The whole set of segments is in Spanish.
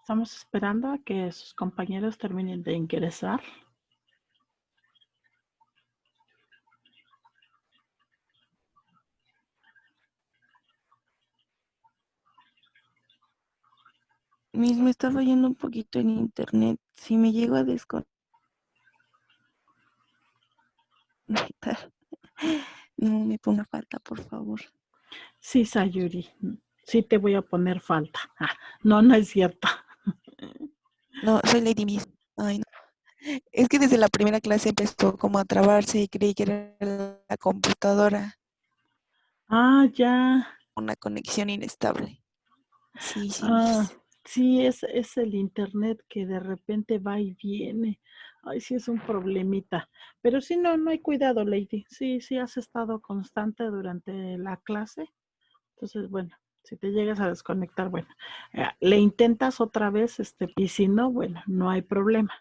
Estamos esperando a que sus compañeros terminen de ingresar. Me está fallando un poquito el internet. Si me llego a desconectar, no me ponga falta, por favor. Sí, Sayuri, sí te voy a poner falta. No, no es cierto. No, soy Lady Miss. Ay, no. Es que desde la primera clase empezó como a trabarse y creí que era la computadora, Ah, ya. una conexión inestable. Sí, sí, Ah, Miss. sí, es el internet que de repente va y viene. Ay, sí es un problemita. Pero sí, no, no hay cuidado, Lady. Sí, sí has estado constante durante la clase. Entonces, bueno, si te llegas a desconectar, bueno, le intentas otra vez, y si no, bueno, no hay problema.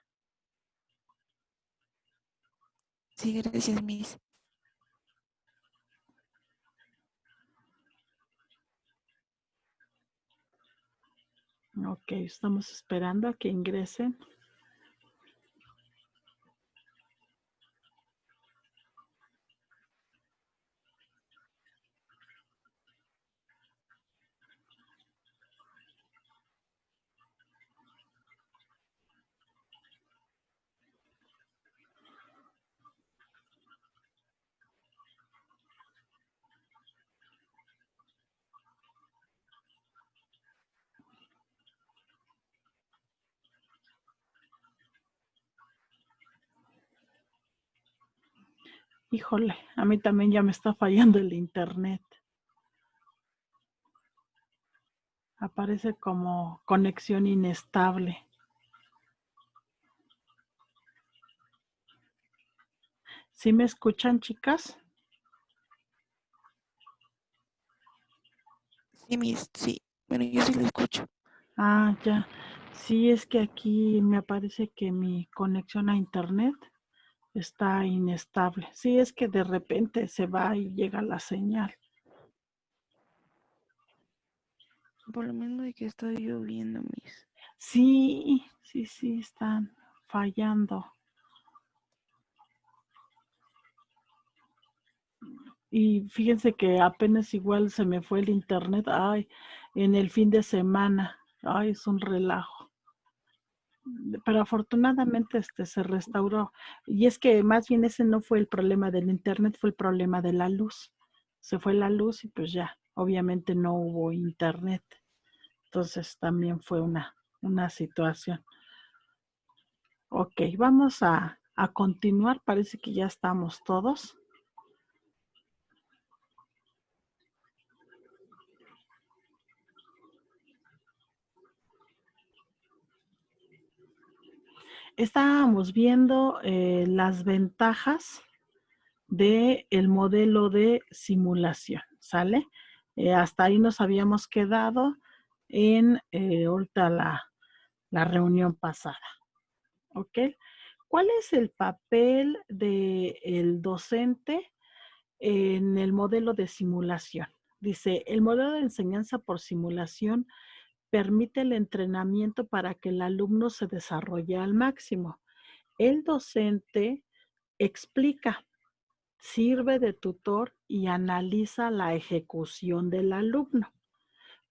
Sí, gracias, Miss. Ok, estamos esperando a que ingresen. Híjole, a mí también ya me está fallando el internet. Aparece como conexión inestable. ¿Sí me escuchan, chicas? Sí, Miss, sí. Bueno, yo sí lo escucho. Ah, ya. Sí, es que aquí me aparece que mi conexión a internet está inestable. Sí, es que de repente se va y llega la señal. Por lo menos de que está lloviendo, Miss. Sí, sí, sí, están fallando. Y fíjense que apenas igual se me fue el internet, ay, en el fin de semana, ay, es un relajo. Pero afortunadamente se restauró. Y es que más bien ese no fue el problema del internet, fue el problema de la luz. Se fue la luz y pues ya, obviamente no hubo internet. Entonces también fue una situación. Ok, vamos a continuar. Parece que ya estamos todos. Estábamos viendo las ventajas del modelo de simulación, ¿sale? Hasta ahí nos habíamos quedado en ahorita la reunión pasada, ¿ok? ¿Cuál es el papel del docente en el modelo de simulación? Dice, el modelo de enseñanza por simulación permite el entrenamiento para que el alumno se desarrolle al máximo. El docente explica, sirve de tutor y analiza la ejecución del alumno.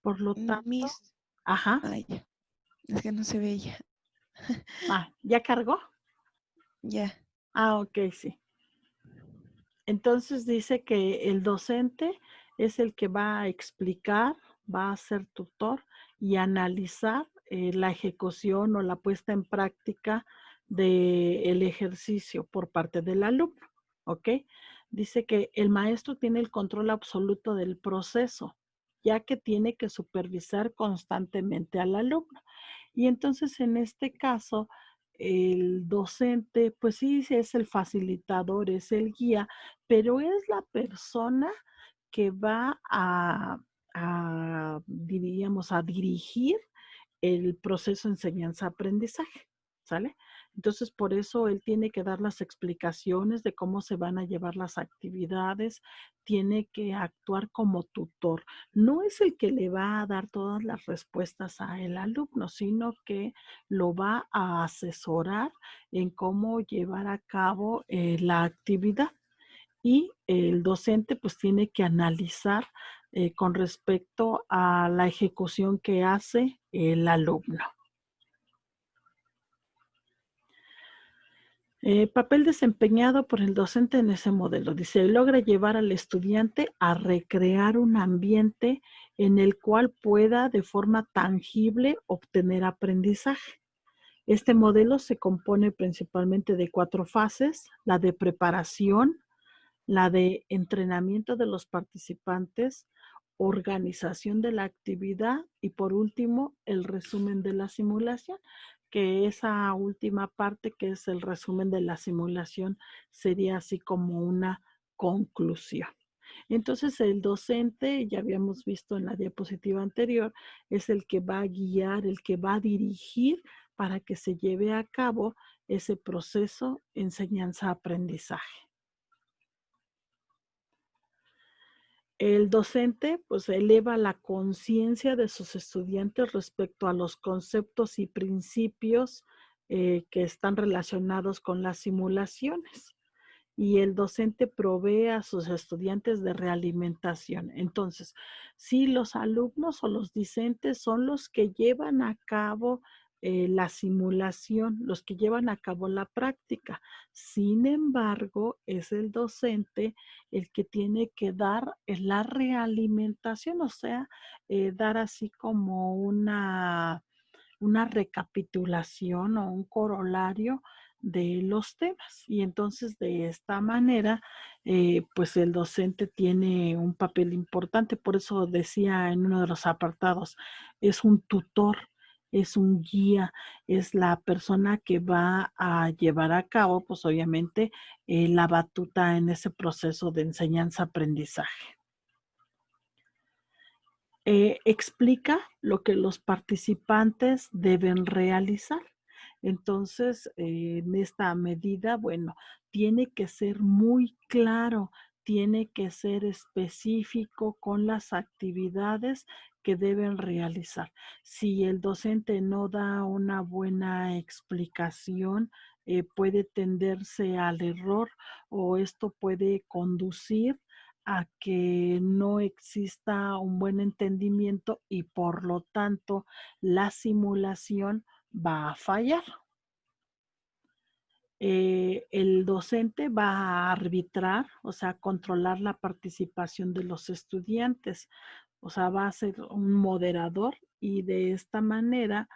Por lo tanto, Miss. ajá, Ay, ya. Es que no se veía. ¿ya cargó? Ya. Ah, ok, sí. Entonces dice que el docente es el que va a explicar, va a ser tutor y analizar la ejecución o la puesta en práctica del ejercicio por parte del alumno, ¿ok? Dice que el maestro tiene el control absoluto del proceso, ya que tiene que supervisar constantemente al alumno. Y entonces en este caso, el docente, pues sí, es el facilitador, es el guía, pero es la persona que va diríamos, a dirigir el proceso enseñanza-aprendizaje. ¿sale? Entonces, por eso él tiene que dar las explicaciones de cómo se van a llevar las actividades, tiene que actuar como tutor. No es el que le va a dar todas las respuestas al alumno, sino que lo va a asesorar en cómo llevar a cabo la actividad. Y el docente pues tiene que analizar con respecto a la ejecución que hace el alumno. Papel desempeñado por el docente en ese modelo. Dice, logra llevar al estudiante a recrear un ambiente en el cual pueda de forma tangible obtener aprendizaje. Este modelo se compone principalmente de 4 fases: la de preparación, la de entrenamiento de los participantes, organización de la actividad y por último el resumen de la simulación, que esa última parte que es el resumen de la simulación sería así como una conclusión. Entonces el docente, ya habíamos visto en la diapositiva anterior, es el que va a guiar, el que va a dirigir para que se lleve a cabo ese proceso enseñanza-aprendizaje. El docente pues eleva la conciencia de sus estudiantes respecto a los conceptos y principios que están relacionados con las simulaciones. Y el docente provee a sus estudiantes de realimentación. Entonces, si los alumnos o los discentes son los que llevan a cabo la simulación, los que llevan a cabo la práctica. Sin embargo, es el docente el que tiene que dar la realimentación, o sea, dar así como una recapitulación o un corolario de los temas. Y entonces de esta manera, pues el docente tiene un papel importante. Por eso decía en uno de los apartados, es un tutor, es un guía, es la persona que va a llevar a cabo, pues obviamente, la batuta en ese proceso de enseñanza-aprendizaje. Explica lo que los participantes deben realizar. Entonces, en esta medida, bueno, tiene que ser muy claro, tiene que ser específico con las actividades que deben realizar. Si el docente no da una buena explicación, puede tenderse al error o esto puede conducir a que no exista un buen entendimiento y por lo tanto la simulación va a fallar. El docente va a arbitrar, o sea, controlar la participación de los estudiantes, o sea, va a ser un moderador y de esta manera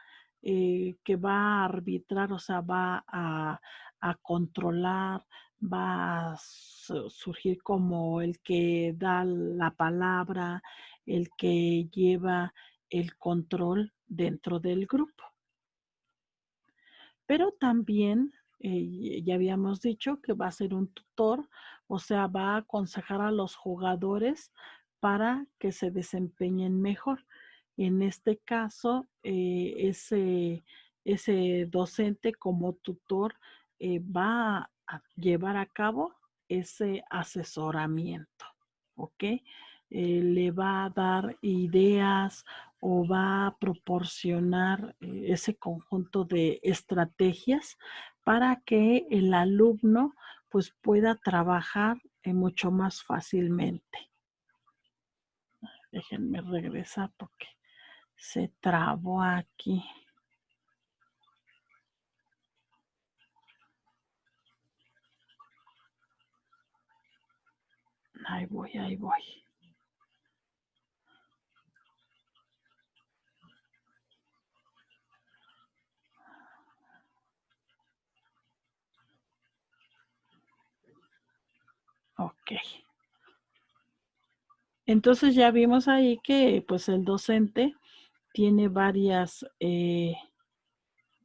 que va a arbitrar, o sea, va a controlar, va a surgir como el que da la palabra, el que lleva el control dentro del grupo. Pero también ya habíamos dicho que va a ser un tutor, o sea, va a aconsejar a los jugadores para que se desempeñen mejor. En este caso, ese docente como tutor va a llevar a cabo ese asesoramiento, ¿ok? Le va a dar ideas o va a proporcionar ese conjunto de estrategias para que el alumno pues pueda trabajar mucho más fácilmente. Déjenme regresar porque se trabó aquí. Ahí voy, ahí voy. Ok. Entonces ya vimos ahí que pues el docente tiene varias,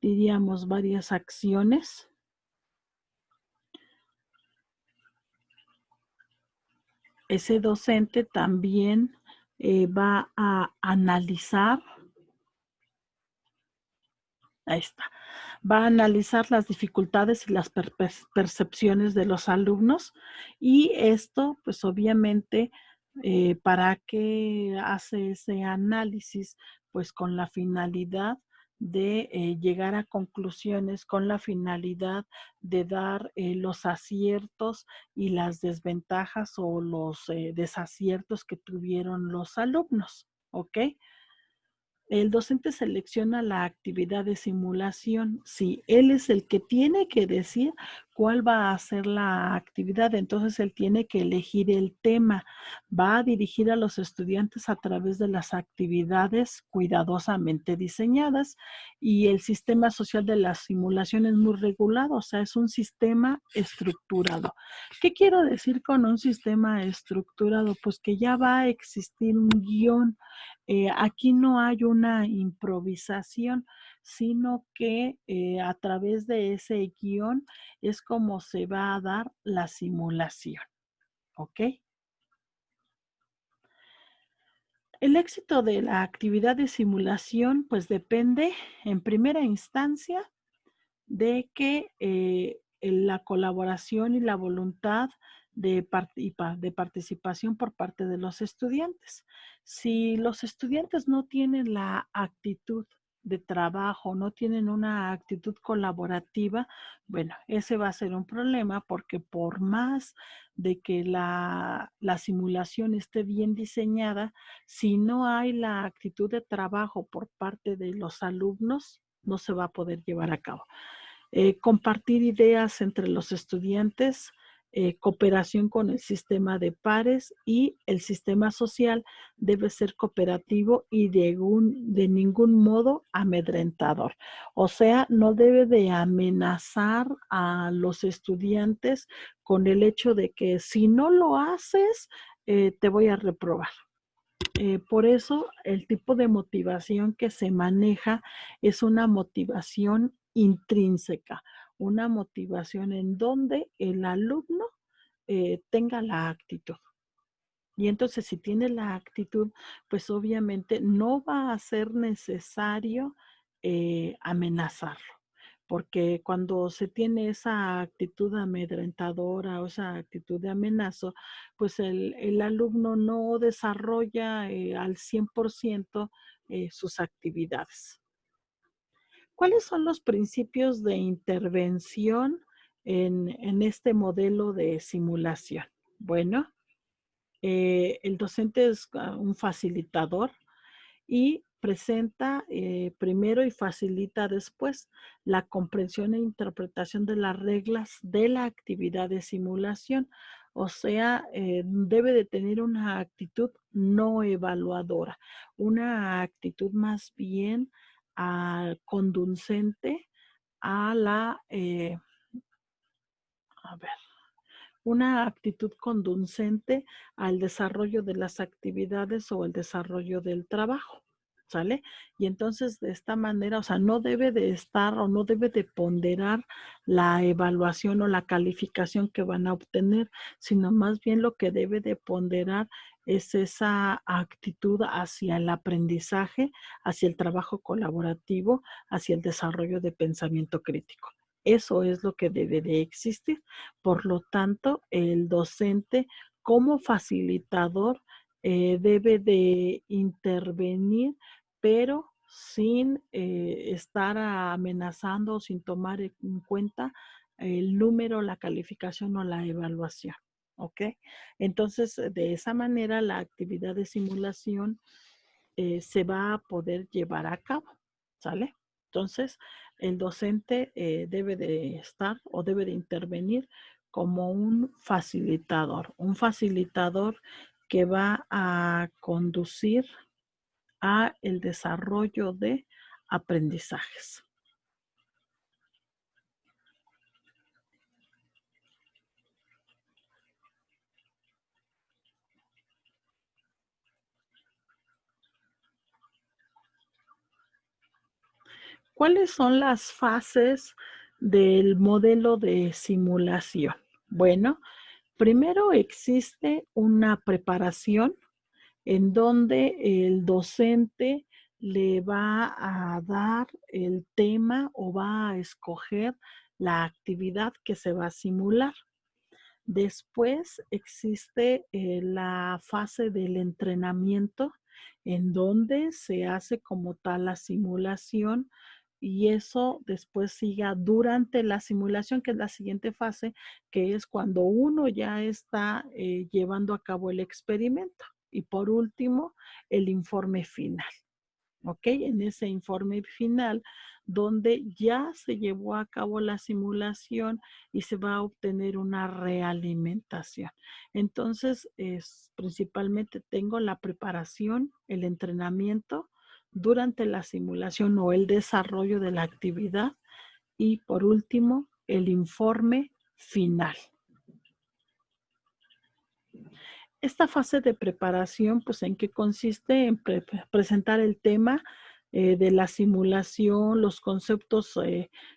diríamos, varias acciones. Ese docente también va a analizar Ahí está. Va a analizar las dificultades y las percepciones de los alumnos y esto, pues obviamente, ¿para qué hace ese análisis? Pues con la finalidad de llegar a conclusiones, con la finalidad de dar los aciertos y las desventajas o los desaciertos que tuvieron los alumnos, ¿ok? El docente selecciona la actividad de simulación. Sí, él es el que tiene que decir cuál va a ser la actividad, entonces él tiene que elegir el tema. Va a dirigir a los estudiantes a través de las actividades cuidadosamente diseñadas y el sistema social de la simulación es muy regulado, o sea, es un sistema estructurado. ¿Qué quiero decir con un sistema estructurado? Pues que ya va a existir un guión. Aquí no hay una improvisación, sino que a través de ese guión es como se va a dar la simulación, ¿ok? El éxito de la actividad de simulación pues depende en primera instancia de que la colaboración y la voluntad de participación por parte de los estudiantes. Si los estudiantes no tienen la actitud de trabajo, no tienen una actitud colaborativa, bueno, ese va a ser un problema porque por más de que la simulación esté bien diseñada, si no hay la actitud de trabajo por parte de los alumnos, no se va a poder llevar a cabo. Compartir ideas entre los estudiantes, cooperación con el sistema de pares y el sistema social debe ser cooperativo y de ningún modo amedrentador. O sea, no debe de amenazar a los estudiantes con el hecho de que si no lo haces, te voy a reprobar. Por eso el tipo de motivación que se maneja es una motivación intrínseca, una motivación en donde el alumno tenga la actitud. Y entonces si tiene la actitud, pues obviamente no va a ser necesario amenazarlo, porque cuando se tiene esa actitud amedrentadora o esa actitud de amenazo, pues el alumno no desarrolla al 100% sus actividades. ¿Cuáles son los principios de intervención en este modelo de simulación? Bueno, el docente es un facilitador y presenta primero y facilita después la comprensión e interpretación de las reglas de la actividad de simulación. O sea, debe de tener una actitud no evaluadora, una actitud más bien conducente a a ver, una actitud conducente al desarrollo de las actividades o el desarrollo del trabajo, ¿sale? Y entonces de esta manera, o sea, no debe de estar o no debe de ponderar la evaluación o la calificación que van a obtener, sino más bien lo que debe de ponderar es esa actitud hacia el aprendizaje, hacia el trabajo colaborativo, hacia el desarrollo de pensamiento crítico. Eso es lo que debe de existir. Por lo tanto, el docente como facilitador debe de intervenir, pero sin estar amenazando o sin tomar en cuenta el número, la calificación o la evaluación. ¿Ok? Entonces, de esa manera, la actividad de simulación se va a poder llevar a cabo. ¿Sale? Entonces, el docente debe de estar o debe de intervenir como un facilitador que va a conducir a el desarrollo de aprendizajes. ¿Cuáles son las fases del modelo de simulación? Bueno, primero existe una preparación en donde el docente le va a dar el tema o va a escoger la actividad que se va a simular. Después existe la fase del entrenamiento en donde se hace como tal la simulación y eso después siga durante la simulación, que es la siguiente fase, que es cuando uno ya está llevando a cabo el experimento. Y por último, el informe final. ¿Ok? En ese informe final, donde ya se llevó a cabo la simulación y se va a obtener una realimentación. Entonces, principalmente tengo la preparación, el entrenamiento durante la simulación o el desarrollo de la actividad y por último, el informe final. Esta fase de preparación, pues, ¿en qué consiste? En presentar el tema de la simulación, los conceptos,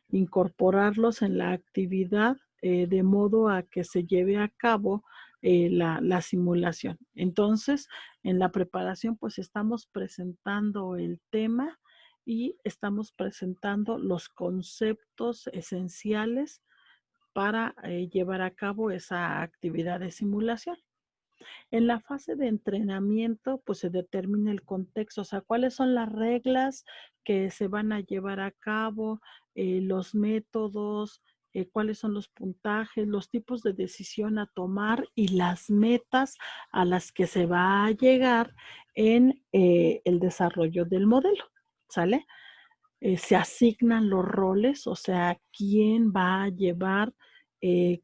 incorporarlos en la actividad, de modo a que se lleve a cabo la simulación. Entonces, en la preparación, pues, estamos presentando el tema y estamos presentando los conceptos esenciales para llevar a cabo esa actividad de simulación. En la fase de entrenamiento, pues se determina el contexto, o sea, cuáles son las reglas que se van a llevar a cabo, los métodos, cuáles son los puntajes, los tipos de decisión a tomar y las metas a las que se va a llegar en el desarrollo del modelo, ¿sale? Se asignan los roles, o sea, quién va a llevar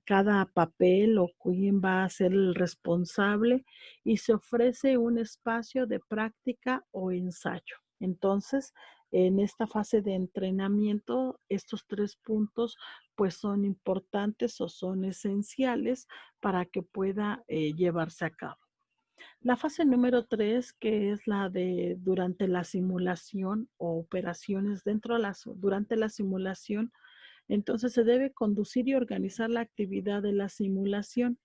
cada papel o quién va a ser el responsable y se ofrece un espacio de práctica o ensayo. Entonces, en esta fase de entrenamiento, estos 3 puntos pues son importantes o son esenciales para que pueda llevarse a cabo. La fase número 3, que es la de durante la simulación o operaciones durante la simulación, entonces se debe conducir y organizar la actividad de la simulación,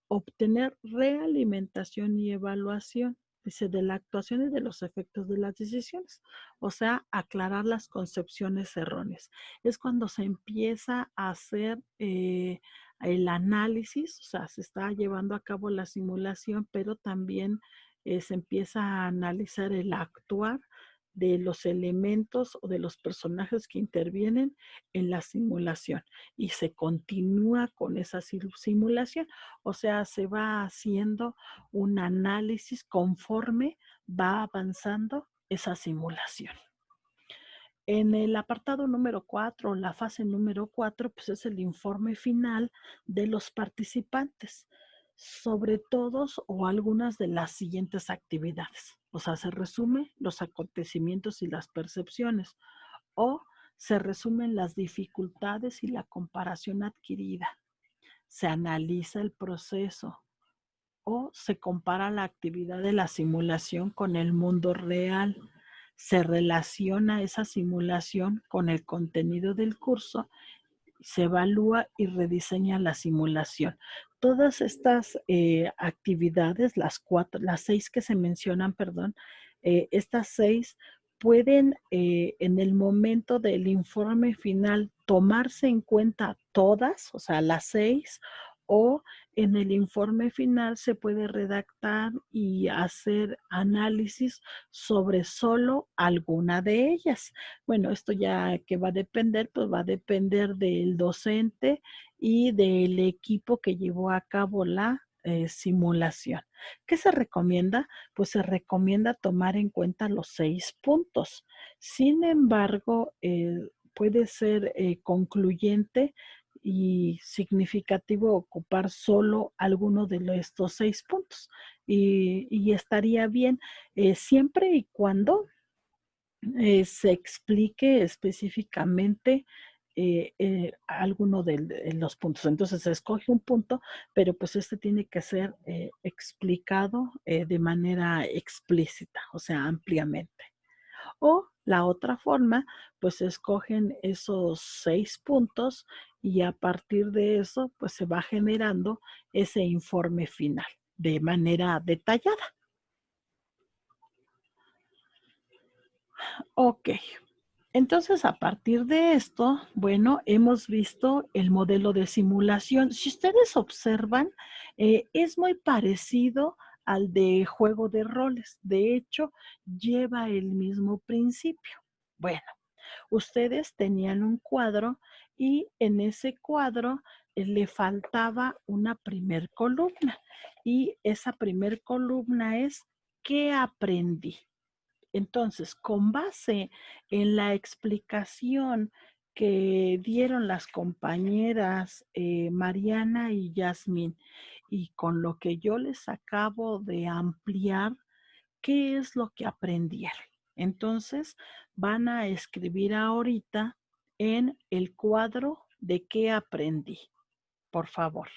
obtener realimentación y evaluación, dice, de la actuación y de los efectos de las decisiones, o sea, aclarar las concepciones erróneas. Es cuando se empieza a hacer el análisis, o sea, se está llevando a cabo la simulación, pero también se empieza a analizar el actuar de los elementos o de los personajes que intervienen en la simulación y se continúa con esa simulación. O sea, se va haciendo un análisis conforme va avanzando esa simulación. En el apartado número 4, la fase número 4, pues es el informe final de los participantes sobre todos o algunas de las siguientes actividades. O sea, se resume los acontecimientos y las percepciones o se resumen las dificultades y la comparación adquirida. Se analiza el proceso o se compara la actividad de la simulación con el mundo real. Se relaciona esa simulación con el contenido del curso, se evalúa y rediseña la simulación. Todas estas actividades, las 6 que se mencionan, perdón, estas 6 pueden en el momento del informe final tomarse en cuenta todas, o sea, las 6, o en el informe final se puede redactar y hacer análisis sobre solo alguna de ellas. Bueno, esto ya que va a depender, pues va a depender del docente y del equipo que llevó a cabo la simulación. ¿Qué se recomienda? Pues se recomienda tomar en cuenta los 6 puntos. Sin embargo, puede ser concluyente y significativo ocupar solo alguno de estos 6 puntos. Y estaría bien siempre y cuando se explique específicamente alguno de los puntos. Entonces se escoge un punto, pero pues este tiene que ser explicado de manera explícita, o sea, ampliamente. O la otra forma, pues escogen esos 6 puntos y a partir de eso, pues se va generando ese informe final de manera detallada. Ok. Entonces, a partir de esto, bueno, hemos visto el modelo de simulación. Si ustedes observan, es muy parecido al de juego de roles. De hecho, lleva el mismo principio. Bueno, ustedes tenían un cuadro y en ese cuadro le faltaba una primer columna. Y esa primer columna es ¿qué aprendí? Entonces, con base en la explicación que dieron las compañeras Mariana y Yasmín y con lo que yo les acabo de ampliar, ¿qué es lo que aprendieron? Entonces, van a escribir ahorita en el cuadro de qué aprendí, por favor.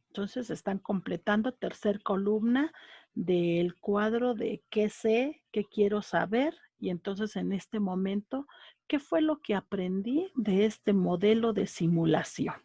Entonces están completando tercer columna del cuadro de qué sé, qué quiero saber y entonces en este momento, ¿qué fue lo que aprendí de este modelo de simulación?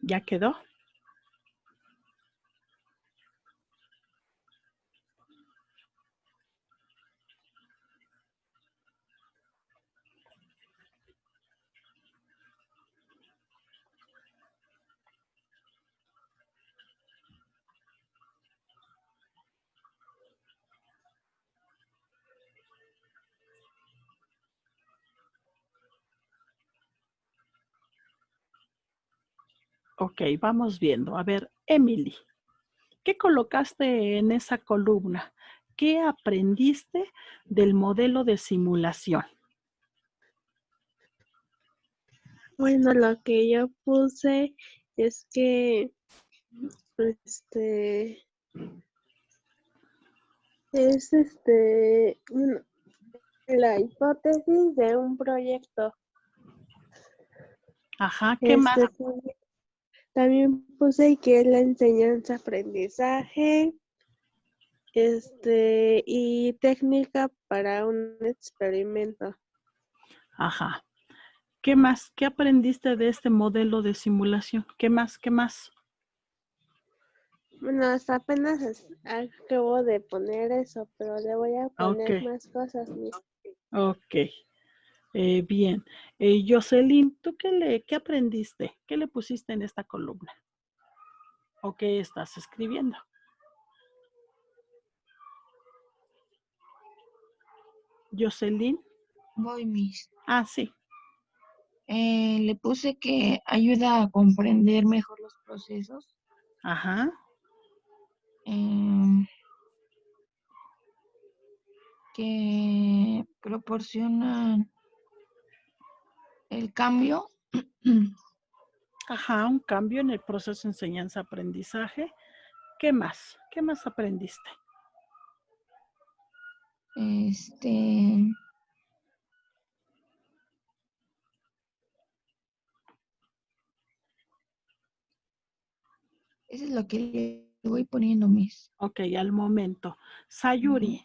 ¿Ya quedó? Ok, vamos viendo. A ver, Emily, ¿qué colocaste en esa columna? ¿Qué aprendiste del modelo de simulación? Bueno, lo que yo puse es que es la hipótesis de un proyecto. Ajá, ¿qué más? También puse que es la enseñanza-aprendizaje, y técnica para un experimento. Ajá. ¿Qué más? ¿Qué aprendiste de este modelo de simulación? ¿Qué más? ¿Qué más? Bueno, hasta apenas acabo de poner eso, pero le voy a poner más cosas. Ok. Bien. Jocelyn, ¿tú qué aprendiste? ¿Qué le pusiste en esta columna? ¿O qué estás escribiendo? Jocelyn. Voy, Miss. Ah, sí. Le puse que ayuda a comprender mejor los procesos. Ajá. Que proporcionan el cambio. Ajá, un cambio en el proceso de enseñanza-aprendizaje. ¿Qué más? ¿Qué más aprendiste? Eso es lo que le voy poniendo, Miss. Ok, al momento. Sayuri.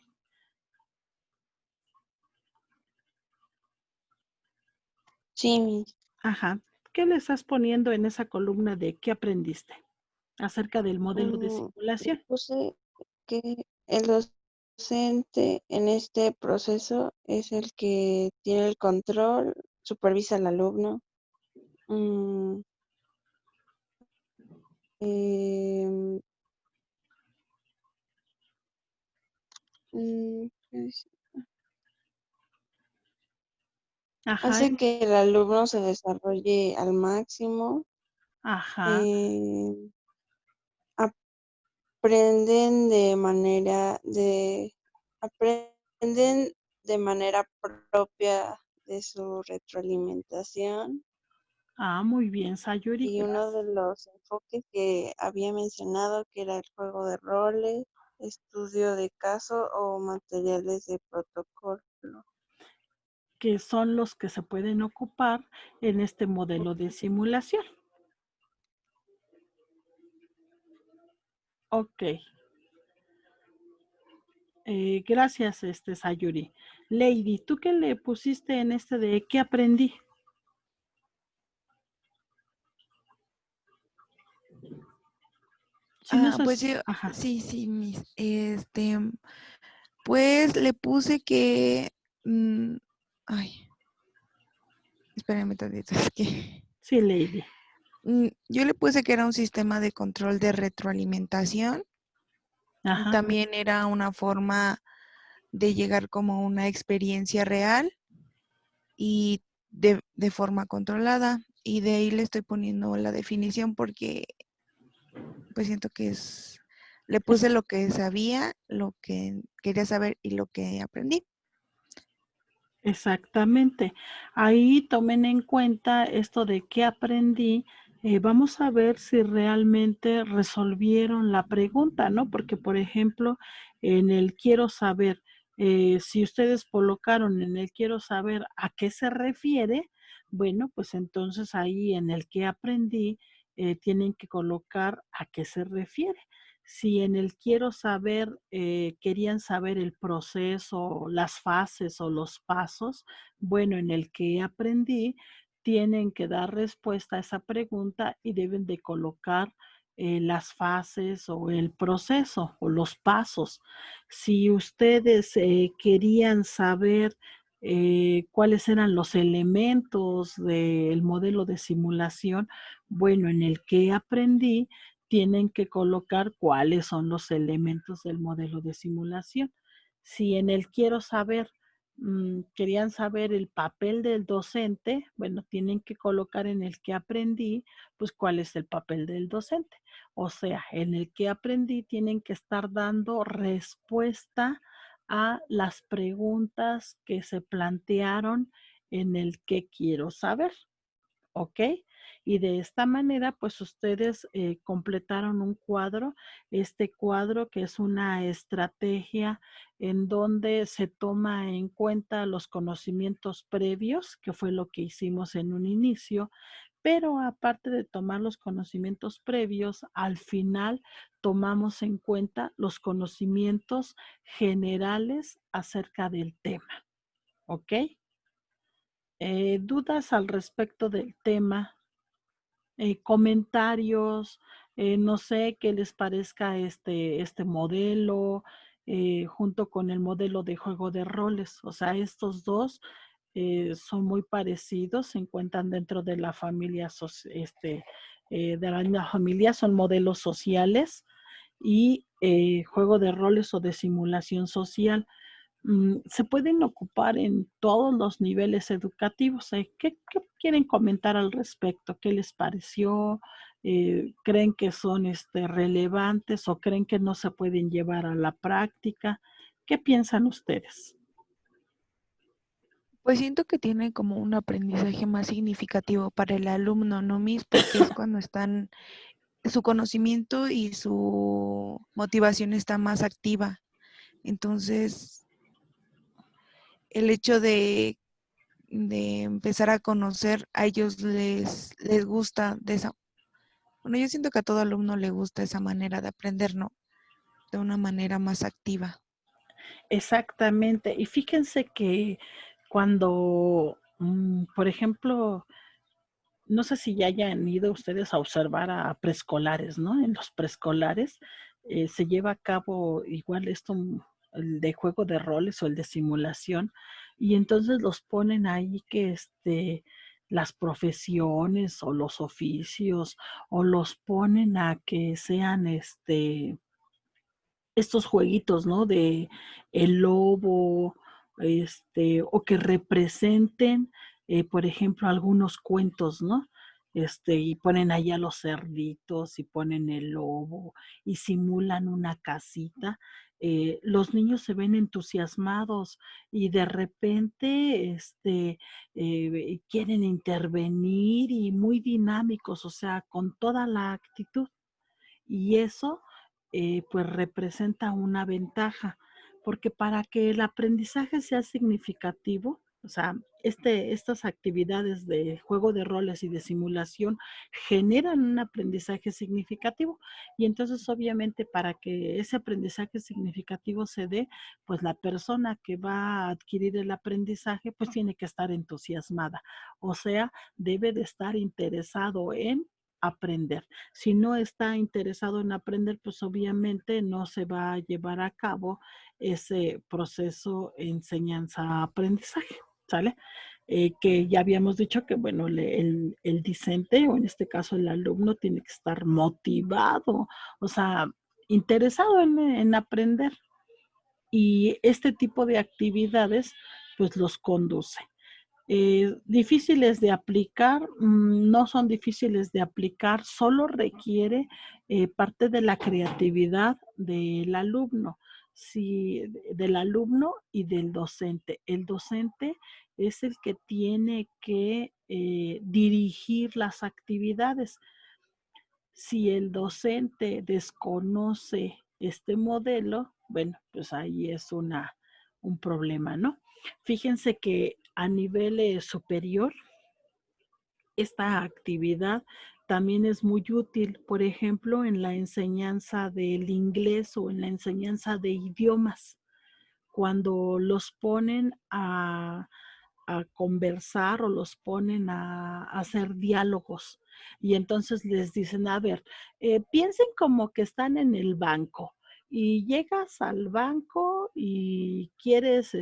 Sí, Miss. Ajá. ¿Qué le estás poniendo en esa columna de qué aprendiste acerca del modelo de simulación? Puse que el docente en este proceso es el que tiene el control, supervisa al alumno. Ajá, hace que el alumno se desarrolle al máximo, ajá. eh, aprenden aprenden de manera propia de su retroalimentación. Muy bien, Sayuri, Y uno de gracias. los enfoques que había mencionado, que era el juego de roles, estudio de caso o materiales de protocolo. Que son los que se pueden ocupar en este modelo de simulación. Ok. Gracias, Sayuri. Lady, ¿tú qué le pusiste en este de qué aprendí? Si no Pues es, yo, ajá. sí, pues le puse que, ay, espérame tantito, es que Sí, Lady. yo le puse que era un sistema de control de retroalimentación. Ajá. También era una forma de llegar como a una experiencia real y de forma controlada. Y de ahí le estoy poniendo la definición porque pues siento que le puse lo que sabía, lo que quería saber y lo que aprendí. Exactamente. Ahí tomen en cuenta esto de qué aprendí. Vamos a ver si realmente resolvieron la pregunta, ¿no? Porque, por ejemplo, en el quiero saber, si ustedes colocaron en el quiero saber a qué se refiere, bueno, pues entonces ahí en el que aprendí, tienen que colocar a qué se refiere. Si en el quiero saber querían saber el proceso, las fases o los pasos, bueno, en el que aprendí, tienen que dar respuesta a esa pregunta y deben de colocar las fases o el proceso o los pasos. Si ustedes querían saber cuáles eran los elementos del modelo de simulación, bueno, en el que aprendí, tienen que colocar cuáles son los elementos del modelo de simulación. Si en el quiero saber, querían saber el papel del docente, bueno, tienen que colocar en el que aprendí, pues cuál es el papel del docente. O sea, en el que aprendí tienen que estar dando respuesta a las preguntas que se plantearon en el que quiero saber. ¿Ok? Y de esta manera, pues ustedes completaron un cuadro, este cuadro que es una estrategia en donde se toma en cuenta los conocimientos previos, que fue lo que hicimos en un inicio, pero aparte de tomar los conocimientos previos, al final tomamos en cuenta los conocimientos generales acerca del tema. ¿Ok? ¿Dudas al respecto del tema? Comentarios, no sé qué les parezca este modelo junto con el modelo de juego de roles. O sea, estos dos son muy parecidos, se encuentran dentro de la familia, de la misma familia, son modelos sociales y juego de roles o de simulación social. Se pueden ocupar en todos los niveles educativos. ¿Qué quieren comentar al respecto? ¿Qué les pareció? ¿Creen que son relevantes o creen que no se pueden llevar a la práctica? ¿Qué piensan ustedes? Pues siento que tiene como un aprendizaje más significativo para el alumno, ¿no, Miss? Porque es cuando su conocimiento y su motivación está más activa. Entonces, el hecho de empezar a conocer, a ellos les gusta de esa. Bueno, yo siento que a todo alumno le gusta esa manera de aprender, ¿no? De una manera más activa. Exactamente. Y fíjense que cuando, por ejemplo, no sé si ya hayan ido ustedes a observar a preescolares, ¿no? En los preescolares se lleva a cabo igual esto, el de juego de roles o el de simulación, y entonces los ponen ahí que las profesiones o los oficios, o los ponen a que sean estos jueguitos, ¿no? De el lobo, o que representen por ejemplo, algunos cuentos, ¿no? Y ponen ahí a los cerditos y ponen el lobo y simulan una casita. Los niños se ven entusiasmados y de repente quieren intervenir y muy dinámicos, o sea, con toda la actitud. Y eso pues representa una ventaja, porque para que el aprendizaje sea significativo, o sea, estas actividades de juego de roles y de simulación generan un aprendizaje significativo. Y entonces, obviamente, para que ese aprendizaje significativo se dé, pues la persona que va a adquirir el aprendizaje, pues tiene que estar entusiasmada. O sea, debe de estar interesado en aprender. Si no está interesado en aprender, pues obviamente no se va a llevar a cabo ese proceso enseñanza-aprendizaje, ¿sale? Que ya habíamos dicho que, bueno, el discente, o en este caso el alumno, tiene que estar motivado, o sea, interesado en aprender. Y este tipo de actividades, pues los conduce. Difíciles de aplicar, no son difíciles de aplicar, solo requiere parte de la creatividad del alumno, sí, del alumno y del docente. El docente es el que tiene que dirigir las actividades. Si el docente desconoce este modelo, bueno, pues ahí es un problema, ¿no? Fíjense que a nivel superior, esta actividad también es muy útil, por ejemplo, en la enseñanza del inglés o en la enseñanza de idiomas, cuando los ponen a conversar o los ponen a hacer diálogos. Y entonces les dicen, a ver, piensen como que están en el banco y llegas al banco y quieres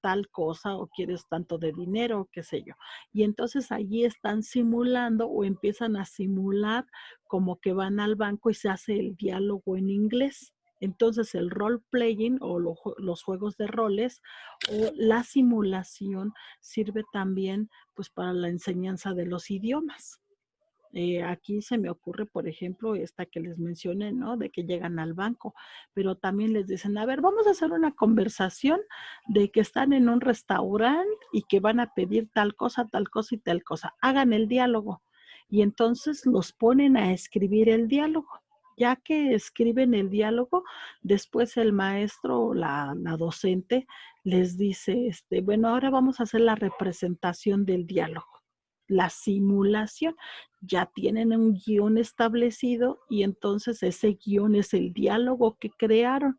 tal cosa o quieres tanto de dinero, qué sé yo. Y entonces allí están simulando o empiezan a simular como que van al banco y se hace el diálogo en inglés. Entonces el role playing o los juegos de roles o la simulación sirve también pues para la enseñanza de los idiomas. Aquí se me ocurre, por ejemplo, esta que les mencioné, ¿no? De que llegan al banco, pero también les dicen, a ver, vamos a hacer una conversación de que están en un restaurante y que van a pedir tal cosa y tal cosa. Hagan el diálogo. Y entonces los ponen a escribir el diálogo. Ya que escriben el diálogo, después el maestro o la docente les dice, bueno, ahora vamos a hacer la representación del diálogo, la simulación. Ya tienen un guión establecido y entonces ese guión es el diálogo que crearon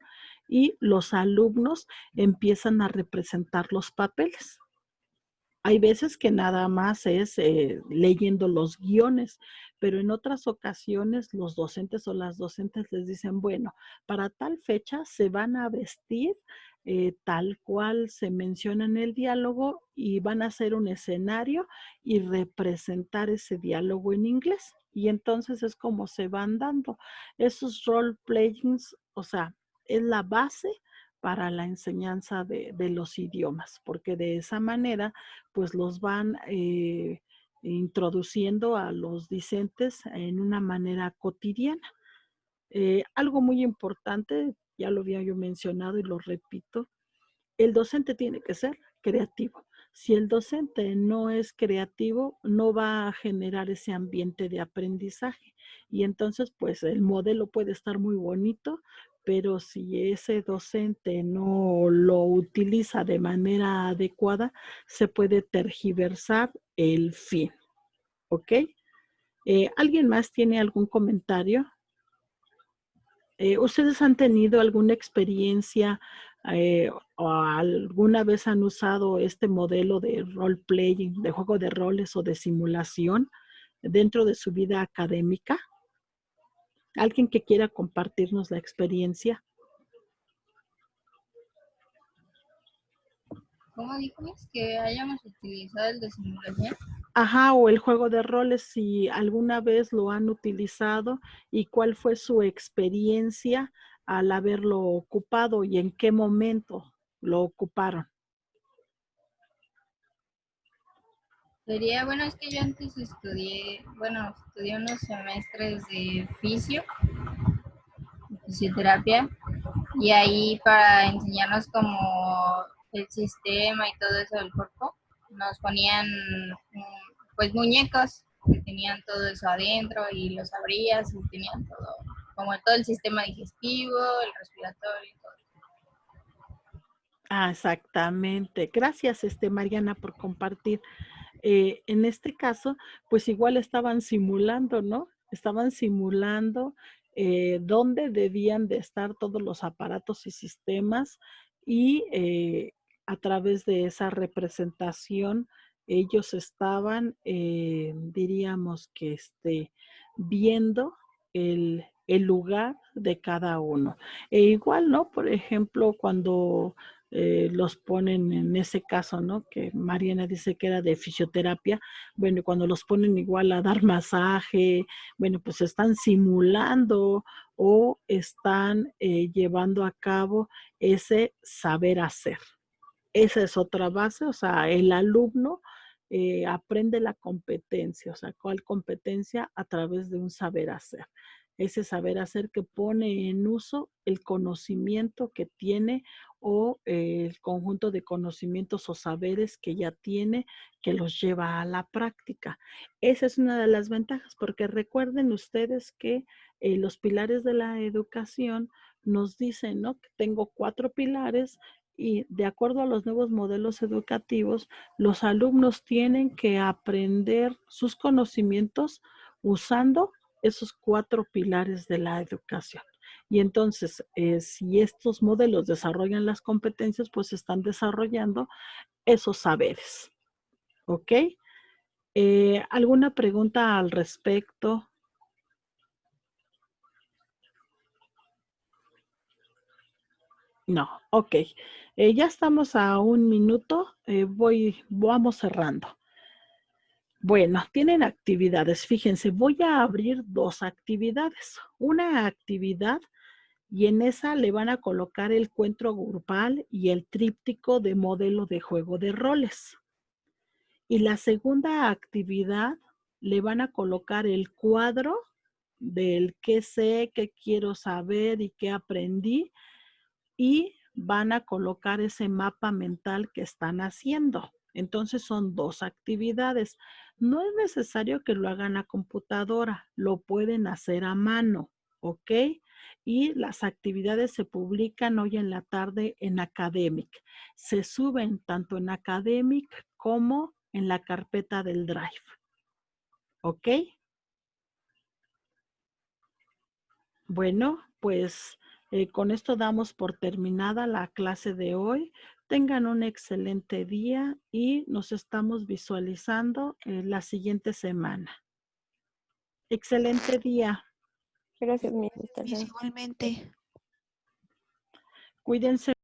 y los alumnos empiezan a representar los papeles. Hay veces que nada más es leyendo los guiones, pero en otras ocasiones los docentes o las docentes les dicen, bueno, para tal fecha se van a vestir tal cual se menciona en el diálogo y van a hacer un escenario y representar ese diálogo en inglés. Y entonces es como se van dando esos role playings, o sea, es la base para la enseñanza de los idiomas, porque de esa manera pues los van introduciendo a los discentes en una manera cotidiana. Algo muy importante, ya lo había yo mencionado y lo repito, el docente tiene que ser creativo. Si el docente no es creativo, no va a generar ese ambiente de aprendizaje. Y entonces, pues el modelo puede estar muy bonito, pero si ese docente no lo utiliza de manera adecuada, se puede tergiversar el fin. ¿Ok? ¿Alguien más tiene algún comentario? ¿Ustedes han tenido alguna experiencia o alguna vez han usado este modelo de role playing, de juego de roles o de simulación dentro de su vida académica? ¿Alguien que quiera compartirnos la experiencia? ¿Cómo dijo Miss? Que hayamos utilizado el de simulación. Ajá, o el juego de roles, si alguna vez lo han utilizado y cuál fue su experiencia al haberlo ocupado y en qué momento lo ocuparon. Sería, bueno, es que yo antes estudié unos semestres de fisioterapia, y ahí para enseñarnos como el sistema y todo eso del cuerpo, nos ponían pues muñecos que tenían todo eso adentro y los abrías y tenían todo, como todo el sistema digestivo, el respiratorio y todo. Ah, exactamente. Gracias, Mariana, por compartir. En este caso, pues igual estaban simulando, ¿no? Estaban simulando dónde debían de estar todos los aparatos y sistemas y a través de esa representación ellos estaban, diríamos que viendo el lugar de cada uno. E igual, ¿no? Por ejemplo, cuando los ponen en ese caso, ¿no? Que Mariana dice que era de fisioterapia, bueno, cuando los ponen igual a dar masaje, bueno, pues están simulando o están llevando a cabo ese saber hacer. Esa es otra base, o sea, el alumno aprende la competencia, o sea, ¿cuál competencia? A través de un saber hacer. Ese saber hacer que pone en uso el conocimiento que tiene o el conjunto de conocimientos o saberes que ya tiene, que los lleva a la práctica. Esa es una de las ventajas, porque recuerden ustedes que los pilares de la educación nos dicen, ¿no? Que tengo 4 pilares y de acuerdo a los nuevos modelos educativos, los alumnos tienen que aprender sus conocimientos usando esos 4 pilares de la educación. Y entonces, si estos modelos desarrollan las competencias, pues están desarrollando esos saberes. ¿Ok? ¿Alguna pregunta al respecto? No, ok. Ya estamos a 1 minuto. Vamos cerrando. Bueno, tienen actividades. Fíjense, voy a abrir 2 actividades. Una actividad y en esa le van a colocar el cuento grupal y el tríptico de modelo de juego de roles. Y la segunda actividad le van a colocar el cuadro del qué sé, qué quiero saber y qué aprendí, y van a colocar ese mapa mental que están haciendo. Entonces son 2 actividades. No es necesario que lo hagan a computadora, lo pueden hacer a mano, ¿ok? Y las actividades se publican hoy en la tarde en Academic. Se suben tanto en Academic como en la carpeta del Drive, ¿ok? Bueno, pues con esto damos por terminada la clase de hoy. Tengan un excelente día y nos estamos visualizando la siguiente semana. Excelente día. Gracias, Miss. Igualmente. Cuídense